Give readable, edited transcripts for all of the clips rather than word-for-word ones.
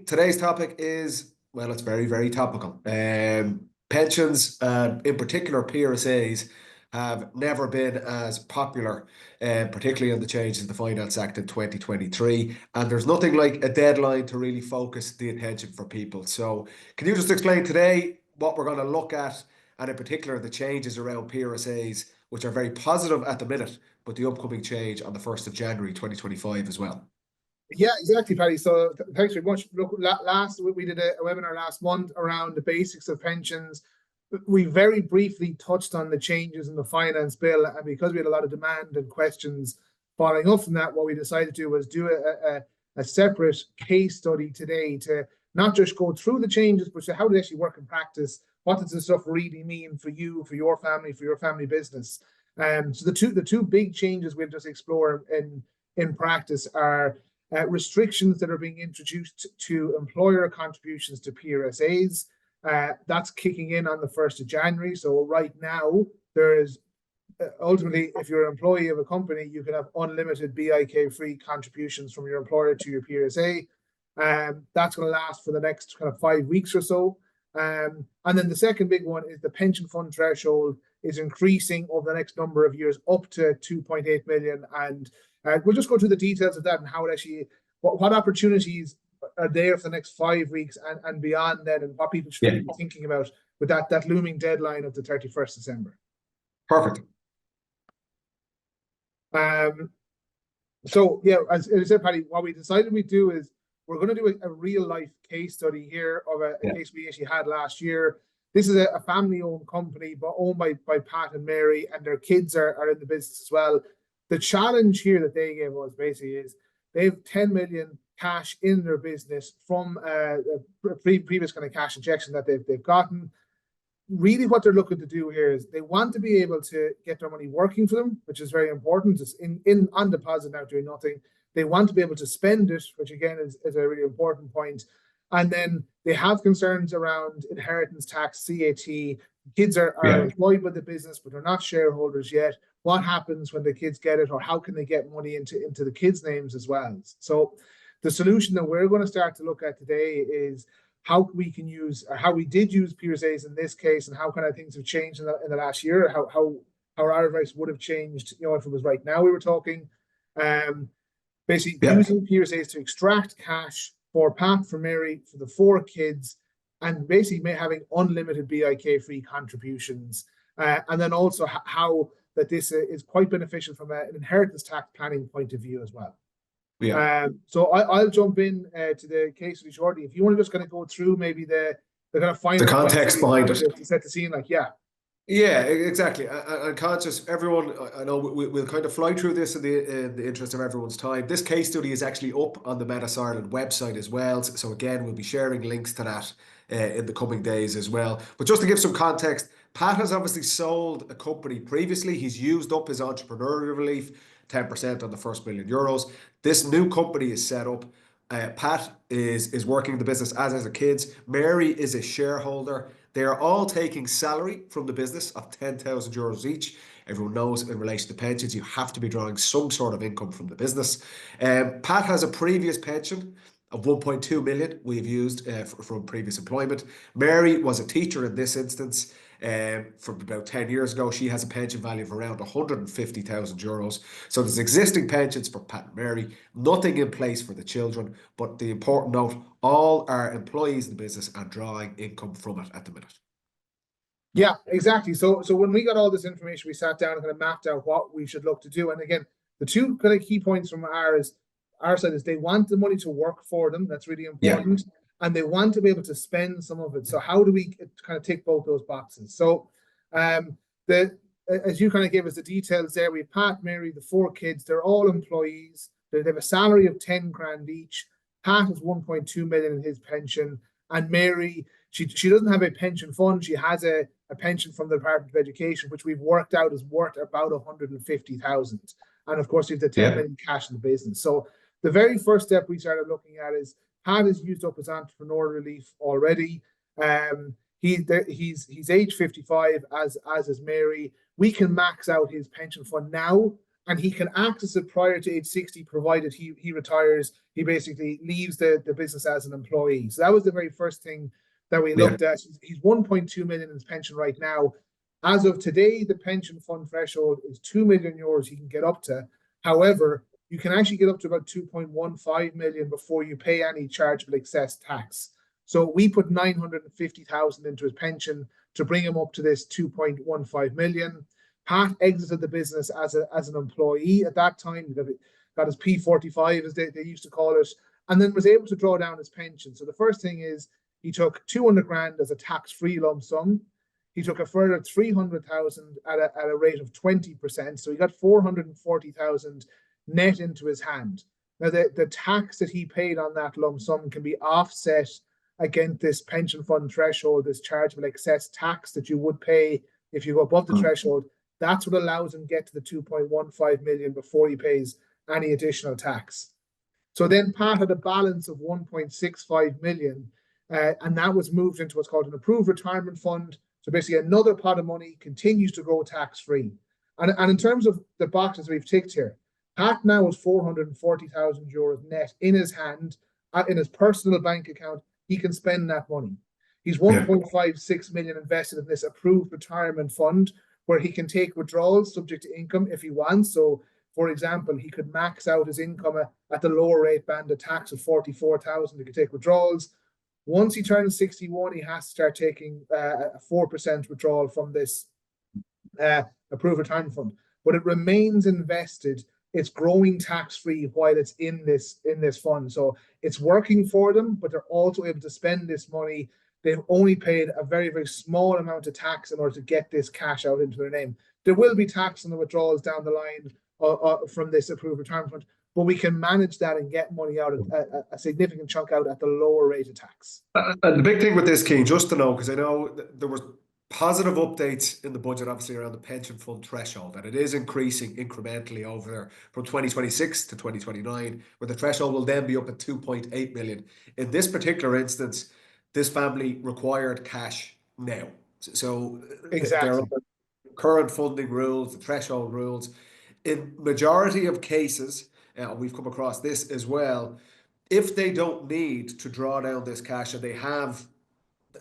Today's topic is, well, it's very, very topical. Pensions, in particular PRSAs, have never been as popular, particularly in the changes in the Finance Act in 2023. And there's nothing like a deadline to really focus the attention for people. So can you just explain today what we're going to look at, and in particular the changes around PRSAs, which are very positive at the minute, but the upcoming change on the 1st of January 2025 as well? Yeah, exactly, Paddy. So thanks very much. Look, last we did a webinar last month around the basics of pensions. We very briefly touched on the changes in the finance bill, and because we had a lot of demand and questions following up from that, what we decided to do was do a separate case study today to not just go through the changes, but to how they actually work in practice. What does this stuff really mean for you, for your family business? So the two big changes we'll just explore in practice are restrictions that are being introduced to employer contributions to PRSAs. That's kicking in on the 1st of January. So right now, there is ultimately, if you're an employee of a company, you can have unlimited BIK-free contributions from your employer to your PRSA. That's going to last for the next kind of 5 weeks or so. And then the second big one is the pension fund threshold is increasing over the next number of years up to 2.8 million. And we'll just go through the details of that and how it actually, what opportunities are there for the next 5 weeks and beyond then, and what people should be thinking about with that looming deadline of the 31st December. Perfect. So yeah, as I said, Paddy, what we decided we'd do is we're going to do a real life case study here of a case we actually had last year. This is a family-owned company, but owned by Pat and Mary, and their kids are in the business as well. The challenge here that they gave us basically is they have 10 million cash in their business from a previous kind of cash injection that they've gotten. Really what they're looking to do here is they want to be able to get their money working for them, which is very important. It's on deposit now doing nothing. They want to be able to spend it, which again is a really important point. And then they have concerns around inheritance tax, CAT. Kids are employed by the business, but they're not shareholders yet. What happens when the kids get it, or how can they get money into the kids' names as well? So the solution that we're going to start to look at today is how we can use, or how we did use PRSAs in this case, and how kind of things have changed in the last year, how our advice would have changed, if it was right now we were talking. Basically using PRSAs to extract cash for Pat, for Mary, for the 4 kids, and basically having unlimited BIK-free contributions. And then also how that this is quite beneficial from an inheritance tax planning point of view as well. So I'll jump in to the case study shortly. If you want to just kind of go through maybe the kind of final context behind it to set the scene, Yeah, exactly. And conscious, everyone, I know we'll kind of fly through this in the interest of everyone's time. This case study is actually up on the Metis Ireland website as well. So again, we'll be sharing links to that in the coming days as well. But just to give some context, Pat has obviously sold a company previously. He's used up his entrepreneurial relief, 10% on the first €1 million. This new company is set up. Pat is working in the business, as are the kids. Mary is a shareholder. They are all taking salary from the business of €10,000 each. Everyone knows in relation to pensions, you have to be drawing some sort of income from the business. Pat has a previous pension of 1.2 million we've used from previous employment. Mary was a teacher in this instance. From about 10 years ago, she has a pension value of around €150,000. So there's existing pensions for Pat and Mary, nothing in place for the children, but the important note, all are employees in the business and drawing income from it at the minute. Yeah, exactly. So when we got all this information, we sat down and kind of mapped out what we should look to do. And again, the two kind of key points from our side is they want the money to work for them. That's really important. And they want to be able to spend some of it. So how do we kind of tick both those boxes? So as you kind of gave us the details there, we have Pat, Mary, the 4 kids, they're all employees. They have a salary of 10 grand each. Pat has 1.2 million in his pension. And Mary, she doesn't have a pension fund. She has a pension from the Department of Education, which we've worked out is worth about 150,000. And of course, we have the 10 million cash in the business. So the very first step we started looking at is Pat has used up his entrepreneur relief already. He's age 55, as is Mary. We can max out his pension fund now and he can access it prior to age 60, provided he retires. He basically leaves the business as an employee. So that was the very first thing that we looked at. He's 1.2 million in his pension right now. As of today, the pension fund threshold is 2 million euros he can get up to. However, you can actually get up to about 2.15 million before you pay any chargeable excess tax. So we put 950,000 into his pension to bring him up to this 2.15 million. Pat exited the business as an employee at that time. Got his P45, as they used to call it, and then was able to draw down his pension. So the first thing is he took 200 grand as a tax-free lump sum. He took a further 300,000 at a rate of 20%. So he got 440,000 net into his hand. Now, the tax that he paid on that lump sum can be offset against this pension fund threshold, this chargeable excess tax that you would pay if you go above the threshold. That's what allows him to get to the 2.15 million before he pays any additional tax. So then Pat had a balance of 1.65 million, and that was moved into what's called an approved retirement fund. So basically another pot of money continues to grow tax-free. And in terms of the boxes we've ticked here, Pat now has 440,000 euros net in his hand, in his personal bank account. He can spend that money. He's 1.56 million invested in this approved retirement fund, where he can take withdrawals subject to income if he wants. So, for example, he could max out his income at the lower rate band of tax of 44,000. He could take withdrawals. Once he turns 61, he has to start taking a 4% withdrawal from this approved retirement fund. But it remains invested. It's growing tax-free while it's in this fund. So it's working for them, but they're also able to spend this money. They've only paid a very, very small amount of tax in order to get this cash out into their name. There will be tax on the withdrawals down the line from this approved retirement fund, but we can manage that and get money out, a significant chunk out at the lower rate of tax. And the big thing with this, Keane, just to know, because I know there was positive updates in the budget, obviously, around the pension fund threshold, and it is increasing incrementally over there from 2026 to 2029, where the threshold will then be up at 2.8 million. In this particular instance, this family required cash now. So exactly. there are current funding rules, the threshold rules. In majority of cases, we've come across this as well, if they don't need to draw down this cash and they have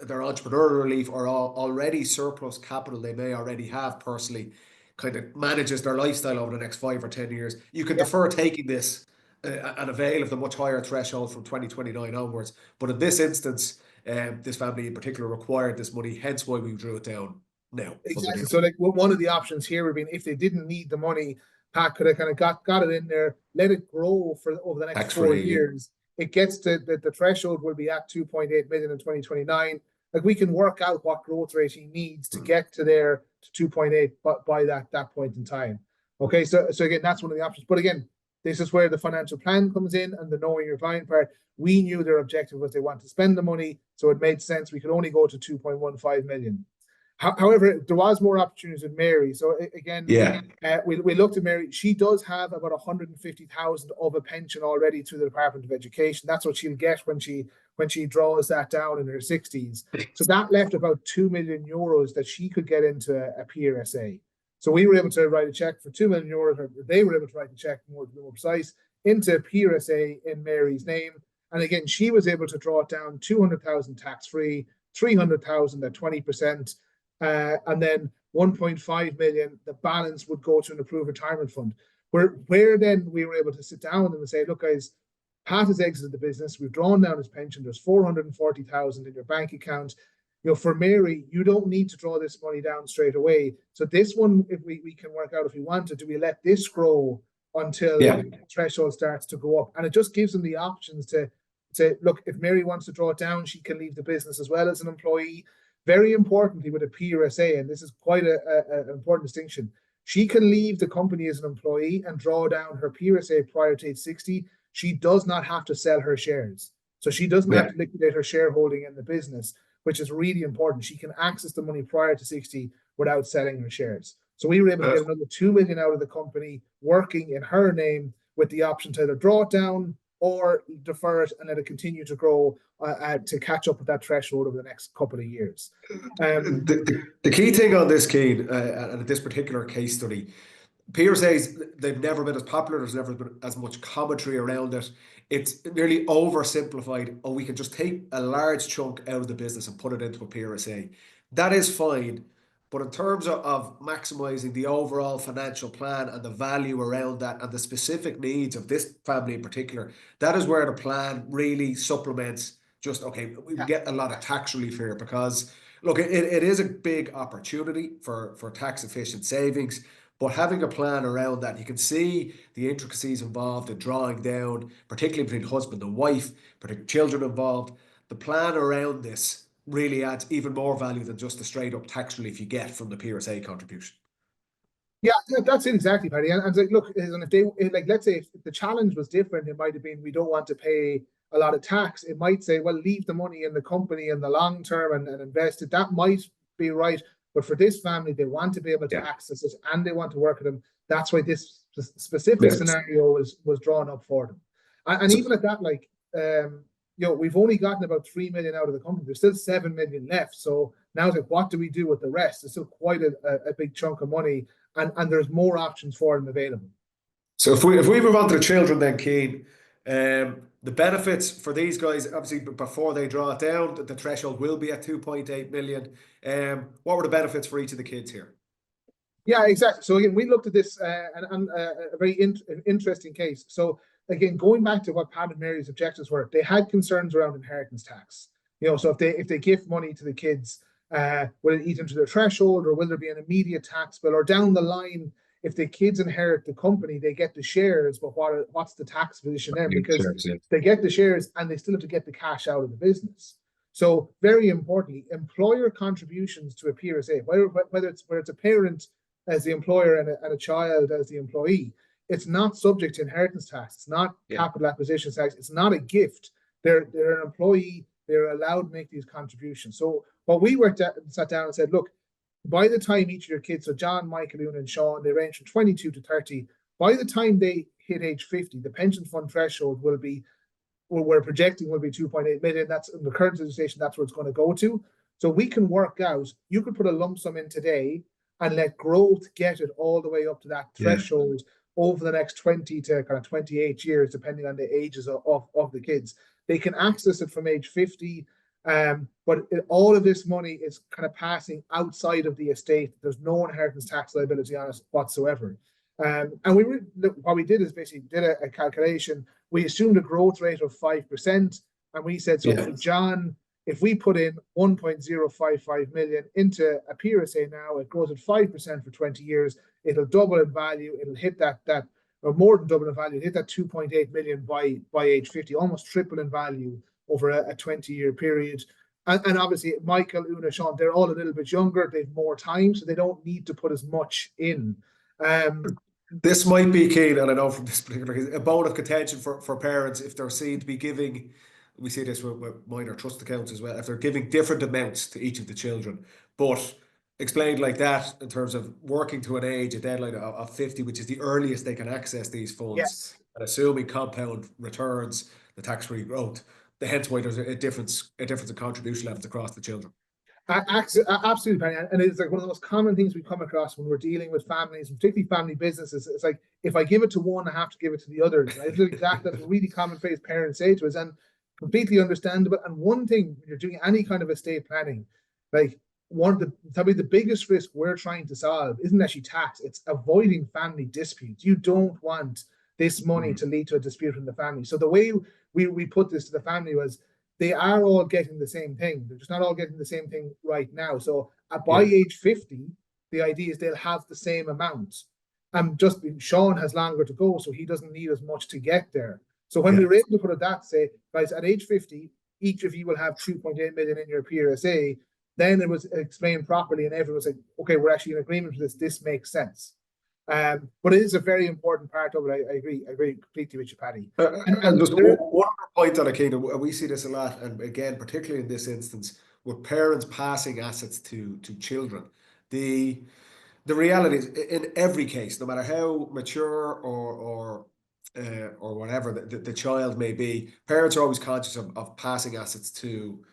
their entrepreneurial relief or already surplus capital they may already have personally, kind of manages their lifestyle over the next 5 or 10 years, you can defer taking this and avail of the much higher threshold from 2029 onwards. But in this instance, this family in particular required this money, hence why we drew it down now. Exactly. So like one of the options here would be, if they didn't need the money, Pat could have kind of got it in there, let it grow for over the next 4 years. It gets to the threshold will be at 2.8 million in 2029. Like, we can work out what growth rate he needs to get to there to 2.8 by that point in time. Okay, so again, that's one of the options. But again, this is where the financial plan comes in and the knowing your client part. We knew their objective was they want to spend the money, so it made sense. We could only go to 2.15 million. However, there was more opportunities with Mary. So again, we looked at Mary. She does have about 150,000 of a pension already through the Department of Education. That's what she'll get when she draws that down in her 60s. So that left about 2 million euros that she could get into a PRSA. So we were able to write a check for 2 million euros, or they were able to write a check, more precise, into PRSA in Mary's name. And again, she was able to draw it down 200,000 tax-free, 300,000 at 20%. And then 1.5 million, the balance would go to an approved retirement fund, where then we were able to sit down with them and say, look, guys, Pat has exited the business. We've drawn down his pension. There's 440,000 in your bank account. You know, for Mary, you don't need to draw this money down straight away. So this one, if we can work out, if we want to, do we let this grow until the threshold starts to go up? And it just gives them the options to say, look, if Mary wants to draw it down, she can leave the business as well as an employee. Very importantly, with a PRSA, and this is quite an important distinction, she can leave the company as an employee and draw down her PRSA prior to age 60. She does not have to sell her shares. So she doesn't have to liquidate her shareholding in the business, which is really important. She can access the money prior to 60 without selling her shares. So we were able to get another 2 million out of the company working in her name, with the option to either draw it down or defer it and let it continue to grow to catch up with that threshold over the next couple of years. The key thing on this, Keane, and this particular case study, PRSAs, they've never been as popular. There's never been as much commentary around it. It's nearly oversimplified. Oh, we can just take a large chunk out of the business and put it into a PRSA. That is fine. But in terms of maximizing the overall financial plan and the value around that and the specific needs of this family in particular, that is where the plan really supplements just, okay, we Yeah. get a lot of tax relief here because, look, it is a big opportunity for tax efficient savings. But having a plan around that, you can see the intricacies involved in drawing down, particularly between husband and wife, particularly children involved. The plan around this really adds even more value than just the straight up tax relief you get from the PRSA contribution. Yeah, that's it exactly, Paddy. And it's like, look, and if they like, let's say if the challenge was different, it might have been we don't want to pay a lot of tax. It might say, well, leave the money in the company in the long term and invest it. That might be right. But for this family, they want to be able to Yeah. access it and they want to work with them. That's why this specific Yes. scenario was drawn up for them. And So, even at that, like, we've only gotten about 3 million out of the company. There's still 7 million left. So now it's like, what do we do with the rest? It's still quite a big chunk of money, and there's more options for them available. so if we move on to the children then, Keane, the benefits for these guys, obviously before they draw it down, the threshold will be at 2.8 million. What were the benefits for each of the kids here? Yeah, exactly. So again, we looked at this and a very interesting case. So again, going back to what Pat and Mary's objectives were, they had concerns around inheritance tax. So if they give money to the kids, will it eat into their threshold, or will there be an immediate tax bill, or down the line, if the kids inherit the company, they get the shares, but what's the tax position then? Because they get the shares and they still have to get the cash out of the business. So very importantly, employer contributions to a PRSA, whether it's a parent as the employer and a child as the employee, it's not subject to inheritance tax. It's not capital acquisition tax. It's not a gift. They're an employee. They're allowed to make these contributions. So what we sat down and said, look, by the time each of your kids, so John, Michael, Una, and Sean, they range from 22 to 30. By the time they hit age 50, the pension fund threshold will be, we're projecting will be 2.8 million. That's in the current legislation, that's where it's going to go to. So we can work out, you could put a lump sum in today and let growth get it all the way up to that threshold over the next 20 to kind of 28 years, depending on the ages of the kids. They can access it from age 50, but all of this money is kind of passing outside of the estate. There's no inheritance tax liability on it whatsoever. And what we did is basically did a calculation. We assumed a growth rate of 5%, and we said, so for John, if we put in 1.055 million into a PRSA now, it grows at 5% for 20 years. It'll double in value. It'll hit that or more than double in value. Hit that 2.8 million by age 50, almost triple in value over a 20-year period. And obviously, Michael, Una, Sean, they're all a little bit younger. They've more time, so they don't need to put as much in. This might be, Keane, and I know from this particular case, a bone of contention for parents if they're seen to be giving. We see this with minor trust accounts as well. If they're giving different amounts to each of the children, but explained like that in terms of working to an age, a deadline of 50, which is the earliest they can access these funds, and assuming compound returns, the tax-free growth, hence why there's a difference in contribution levels across the children. Absolutely, Penny. And it's like one of the most common things we come across when we're dealing with families, particularly family businesses. It's like, if I give it to one, I have to give it to the others. Right? That's a really common phrase parents say to us, and completely understandable. And one thing, when you're doing any kind of estate planning, like probably the biggest risk we're trying to solve isn't actually tax, it's avoiding family disputes. You don't want this money to lead to a dispute in the family. So the way we put this to the family was, they are all getting the same thing. They're just not all getting the same thing right now. So by age 50, the idea is they'll have the same amount. And just Sean has longer to go, so he doesn't need as much to get there. So when we were able to put it that, say, guys, at age 50, each of you will have 2.8 million in your PRSA, then it was explained properly and everyone was like, okay, we're actually in agreement with this. This makes sense. But it is a very important part of it. I agree completely with you, Paddy. And just one other point on it, Kane, and we see this a lot, and again, particularly in this instance, with parents passing assets to children. The reality is, in every case, no matter how mature or whatever the child may be, parents are always conscious of passing assets to,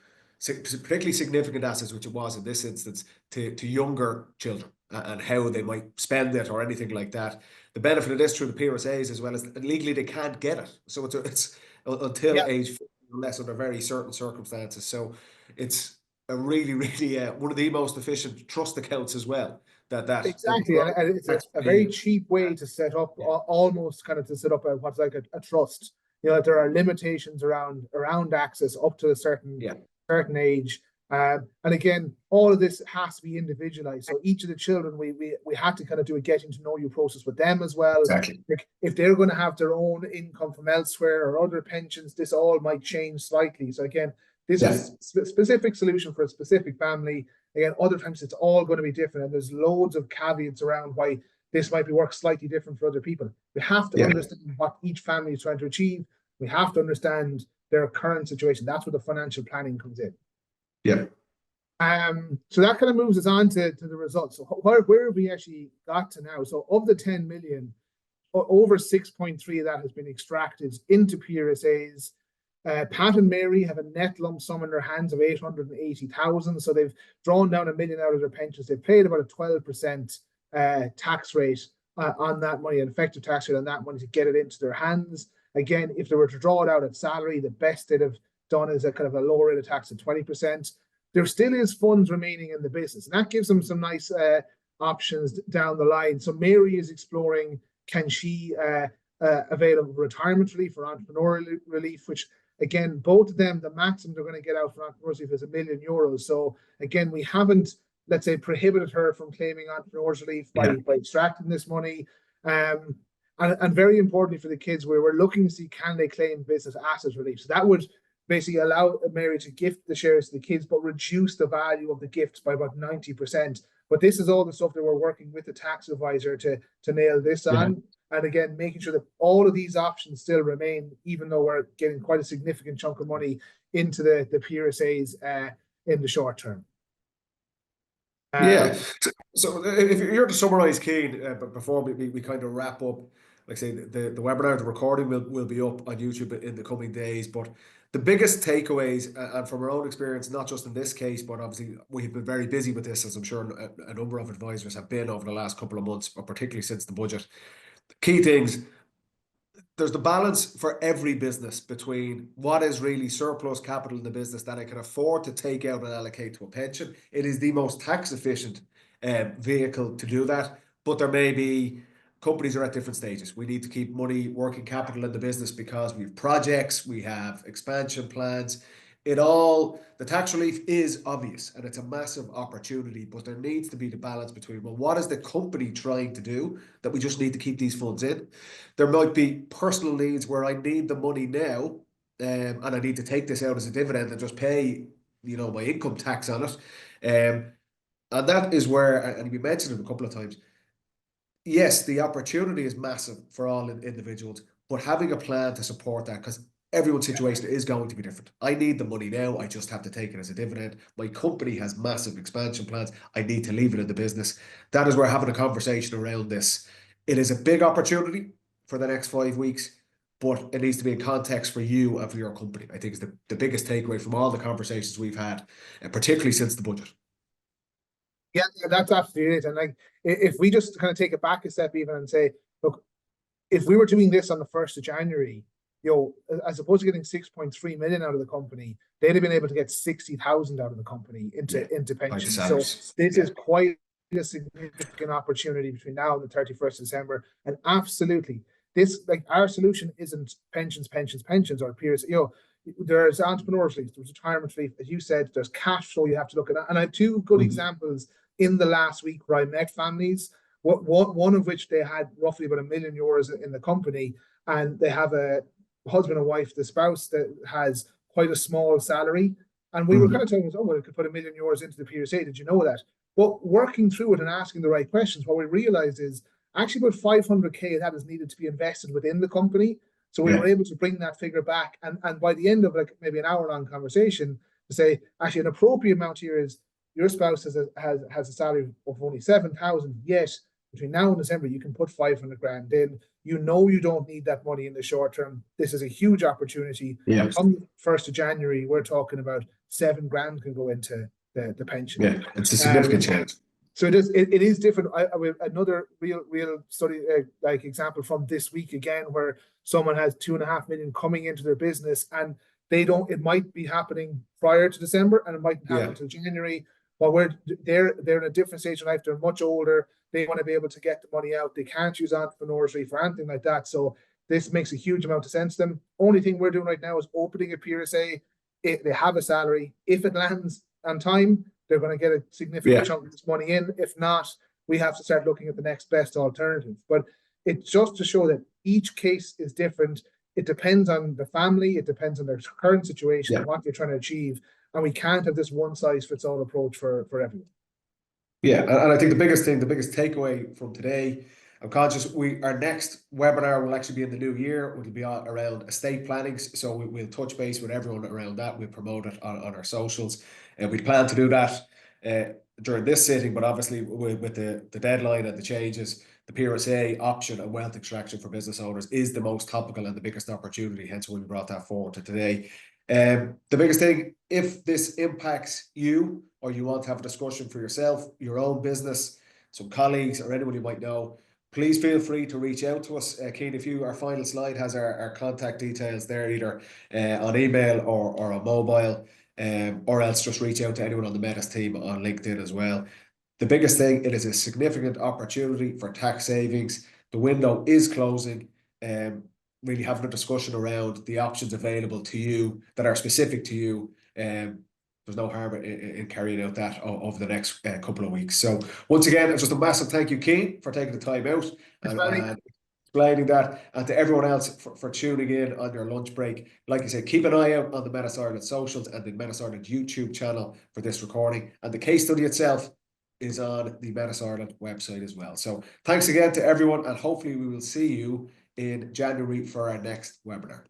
particularly significant assets, which it was in this instance, to younger children. and how they might spend it or anything like that. The benefit of this through the PRSAs as well as legally they can't get it. So it's until Yeah, age 50, unless under very certain circumstances. So it's a really, really one of the most efficient trust accounts as well. exactly. And it's Tax a very free. cheap way to set up, Yeah, almost kind of to set up what's like a trust. There are limitations around access up to a yeah, certain age. And again, all of this has to be individualized. So each of the children, we had to kind of do a getting to know you process with them as well. exactly. Like if they're going to have their own income from elsewhere or other pensions, this all might change slightly. So again, this Yeah, is a specific solution for a specific family. Again, other times it's all going to be different, and there's loads of caveats around why this might be work slightly different for other people. We have to yeah, understand what each family is trying to achieve. We have to understand their current situation. That's where the financial planning comes in. yeah. So that kind of moves us on to the results. So where have we actually got to now? So of the 10 million, over 6.3 of that has been extracted into PRSAs. Pat and Mary have a net lump sum in their hands of 880,000. So they've drawn down $1 million out of their pensions. They've paid about a 12% tax rate on that money, an effective tax rate on that money to get it into their hands. Again, if they were to draw it out at salary, the best they'd have done is a kind of a lower rate of tax of 20%. There still is funds remaining in the business, and that gives them some nice options down the line. So Mary is exploring, can she avail of retirement relief or entrepreneurial relief, which again, both of them, the maximum they're going to get out for entrepreneurial relief is €1 million. So again, we haven't, let's say, prohibited her from claiming entrepreneurial relief by extracting this money. And very importantly for the kids, we're looking to see, can they claim business asset relief? So that would basically allow Mary to gift the shares to the kids, but reduce the value of the gifts by about 90%. But this is all the stuff that we're working with the tax advisor to nail this on. And again, making sure that all of these options still remain, even though we're getting quite a significant chunk of money into the PRSAs in the short term. Yeah. So if you're to summarize, Keane, but before we kind of wrap up, like I say, the webinar, the recording will be up on YouTube in the coming days. But the biggest takeaways, and from our own experience, not just in this case, but obviously we've been very busy with this, as I'm sure a number of advisors have been over the last couple of months, but particularly since the budget. Key things: there's the balance for every business between what is really surplus capital in the business that I can afford to take out and allocate to a pension. It is the most tax efficient vehicle to do that, but there may be companies are at different stages. We need to keep money, working capital in the business because we have projects, we have expansion plans. The tax relief is obvious and it's a massive opportunity, but there needs to be the balance between, well, what is the company trying to do that we just need to keep these funds in? There might be personal needs where I need the money now, and I need to take this out as a dividend and just pay, my income tax on it. And that is where, and we mentioned it a couple of times, yes, the opportunity is massive for all individuals, but having a plan to support that, because everyone's situation is going to be different. I need the money now. I just have to take it as a dividend. My company has massive expansion plans. I need to leave it in the business. That is where having a conversation around this. It is a big opportunity for the next 5 weeks, but it needs to be in context for you and for your company. I think is the biggest takeaway from all the conversations we've had, and particularly since the budget. Yeah, that's absolutely it. And like, if we just kind of take it back a step even and say, look, if we were doing this on the 1st of January, as opposed to getting 6.3 million out of the company, they'd have been able to get 60,000 out of the company into pensions. So this is quite a significant opportunity between now and the 31st of December. And absolutely, this, like, our solution isn't pensions or peers. There's entrepreneurial relief, there's retirement relief, as you said, there's cash flow you have to look at. And I have two good examples in the last week where I met families, one of which they had roughly about €1 million in the company, and they have a husband and wife, the spouse that has quite a small salary. And we were kind of telling us, well, we could put €1 million into the PRSA. Did you know that? But working through it and asking the right questions, what we realized is actually about 500K of that is needed to be invested within the company. So we were able to bring that figure back. And by the end of like maybe an hour-long conversation, to say, actually, an appropriate amount here is your spouse has a salary of only 7,000, yet between now and December, you can put 500 grand in. You don't need that money in the short term. This is a huge opportunity. Yeah. Come 1st of January, we're talking about 7 grand can go into the pension. Yeah, it's a significant change. So it is different. I another real study like example from this week again, where someone has 2.5 million coming into their business, and they don't. It might be happening prior to December, and it mightn't happen Yeah. until January. But they're in a different stage of life. They're much older. They want to be able to get the money out. They can't use entrepreneurship for anything like that. So this makes a huge amount of sense to them. Only thing we're doing right now is opening a PRSA. They have a salary. If it lands on time, they're going to get a significant chunk of this money in. If not, we have to start looking at the next best alternative. But it's just to show that each case is different. It depends on the family. It depends on their current situation and what they're trying to achieve. And we can't have this one size fits all approach for everyone. Yeah, and I think the biggest takeaway from today, I'm conscious our next webinar will actually be in the new year. It'll be around estate planning. So we'll touch base with everyone around that. We'll promote it on our socials. And we plan to do that during this sitting, but obviously with the deadline and the changes, the PRSA option and wealth extraction for business owners is the most topical and the biggest opportunity. Hence why we brought that forward to today. The biggest thing, if this impacts you or you want to have a discussion for yourself, your own business, some colleagues or anyone you might know, please feel free to reach out to us. Keane, our final slide has our contact details there, either on email or on mobile, or else just reach out to anyone on the Metis team on LinkedIn as well. The biggest thing, it is a significant opportunity for tax savings. The window is closing. Really having a discussion around the options available to you that are specific to you. There's no harm in carrying out that over the next couple of weeks. So once again, just a massive thank you, Keane, for taking the time out and explaining that, and to everyone else for tuning in on your lunch break. Like I said, keep an eye out on the Metis Ireland socials and the Metis Ireland YouTube channel for this recording. And the case study itself is on the Metis Ireland website as well. So thanks again to everyone, and hopefully we will see you in January for our next webinar.